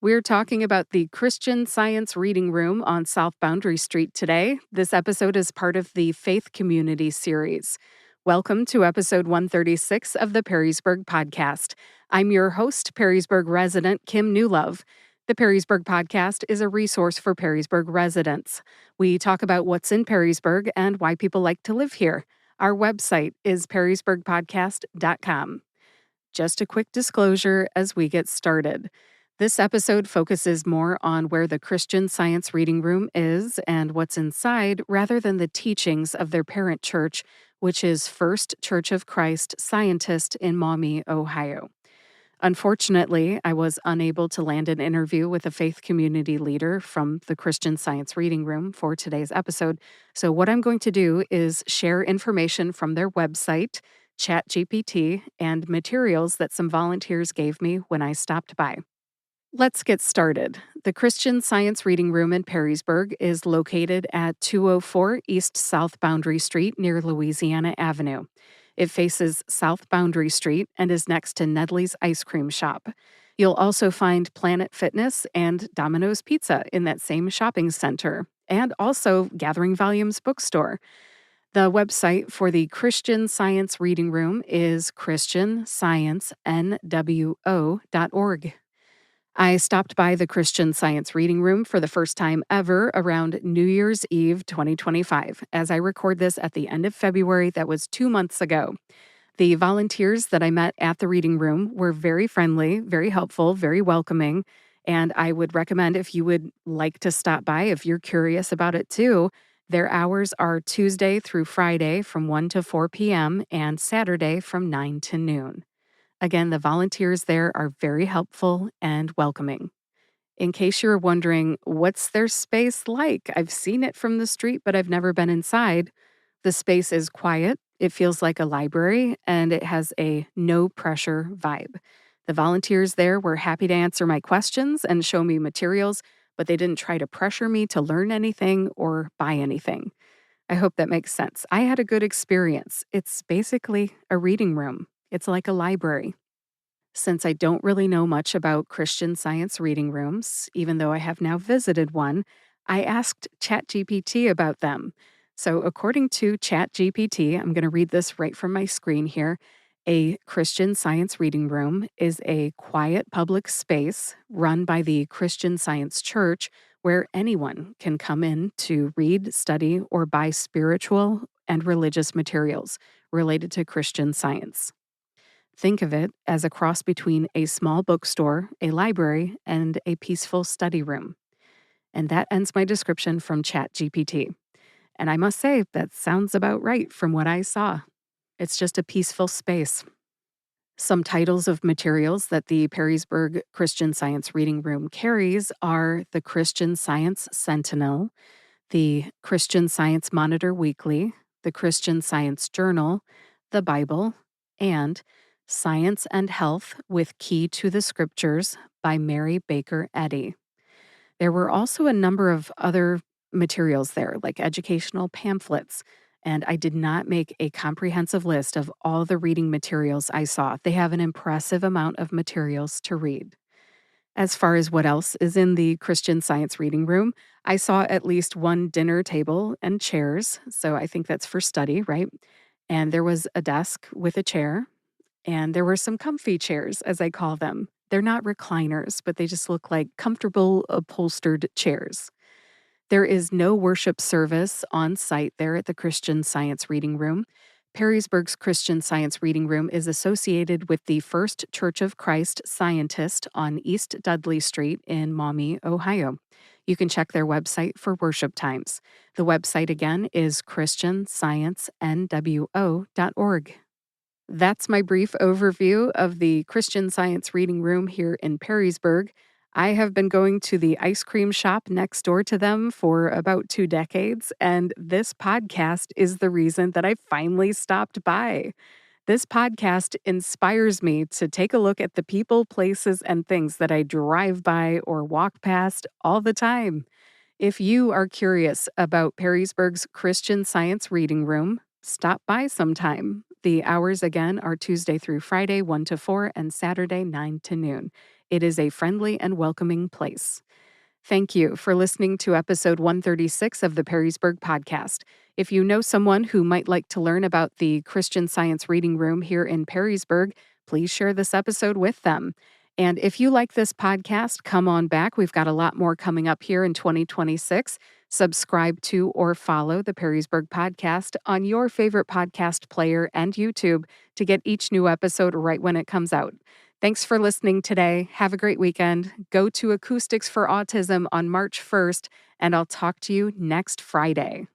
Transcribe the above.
We're talking about the Christian Science Reading Room on South Boundary Street today. This episode is part of the Faith Community series. Welcome to episode 136 of the Perrysburg podcast. I'm your host, Perrysburg resident Kim Newlove. The Perrysburg podcast is a resource for Perrysburg residents. We talk about what's in Perrysburg and why people like to live here. Our website is perrysburgpodcast.com. Just a quick disclosure as we get started. This episode focuses more on where the Christian Science Reading Room is and what's inside rather than the teachings of their parent church, which is First Church of Christ Scientist in Maumee, Ohio. Unfortunately, I was unable to land an interview with a faith community leader from the Christian Science Reading Room for today's episode. So what I'm going to do is share information from their website, ChatGPT, and materials that some volunteers gave me when I stopped by. Let's get started. The Christian Science Reading Room in Perrysburg is located at 204 East South Boundary Street near Louisiana Avenue. It faces South Boundary Street and is next to Nedley's Ice Cream Shop. You'll also find Planet Fitness and Domino's Pizza in that same shopping center, and also Gathering Volumes Bookstore. The website for the Christian Science Reading Room is christiansciencenwo.org. I stopped by the Christian Science Reading Room for the first time ever around New Year's Eve 2025. As I record this at the end of February, that was 2 months ago. The volunteers that I met at the reading room were very friendly, very helpful, very welcoming, and I would recommend if you would like to stop by, if you're curious about it too. Their hours are Tuesday through Friday from 1 to 4 p.m. and Saturday from 9 to noon. Again, the volunteers there are very helpful and welcoming. In case you're wondering, what's their space like? I've seen it from the street, but I've never been inside. The space is quiet, it feels like a library, and it has a no-pressure vibe. The volunteers there were happy to answer my questions and show me materials, but they didn't try to pressure me to learn anything or buy anything. I hope that makes sense. I had a good experience. It's basically a reading room. It's like a library. Since I don't really know much about Christian Science reading rooms, even though I have now visited one, I asked ChatGPT about them. So according to ChatGPT, I'm going to read this right from my screen here. A Christian Science reading room is a quiet public space run by the Christian Science Church where anyone can come in to read, study, or buy spiritual and religious materials related to Christian Science. Think of it as a cross between a small bookstore, a library, and a peaceful study room. And that ends my description from ChatGPT. And I must say, that sounds about right from what I saw. It's just a peaceful space. Some titles of materials that the Perrysburg Christian Science Reading Room carries are the Christian Science Sentinel, the Christian Science Monitor Weekly, the Christian Science Journal, the Bible, and Science and Health with Key to the Scriptures by Mary Baker Eddy. There were also a number of other materials there, like educational pamphlets, and I did not make a comprehensive list of all the reading materials I saw. They have an impressive amount of materials to read. As far as what else is in the Christian Science Reading Room, I saw at least one dinner table and chairs, so I think that's for study, right? And there was a desk with a chair. And there were some comfy chairs, as I call them. They're not recliners, but they just look like comfortable upholstered chairs. There is no worship service on site there at the Christian Science Reading Room. Perrysburg's Christian Science Reading Room is associated with the First Church of Christ Scientist on East Dudley Street in Maumee, Ohio. You can check their website for worship times. The website again is christiansciencenwo.org. That's my brief overview of the Christian Science Reading Room here in Perrysburg. I have been going to the ice cream shop next door to them for about 2 decades, and this podcast is the reason that I finally stopped by. This podcast inspires me to take a look at the people, places, and things that I drive by or walk past all the time. If you are curious about Perrysburg's Christian Science Reading Room, stop by sometime. The hours again are Tuesday through Friday, 1 to 4, and Saturday, 9 to noon. It is a friendly and welcoming place. Thank you for listening to episode 136 of the Perrysburg podcast. If you know someone who might like to learn about the Christian Science Reading Room here in Perrysburg, please share this episode with them. And if you like this podcast, come on back. We've got a lot more coming up here in 2026. Subscribe to or follow the Perrysburg podcast on your favorite podcast player and YouTube to get each new episode right when it comes out. Thanks for listening today. Have a great weekend. Go to Acoustics for Autism on March 1st, and I'll talk to you next Friday.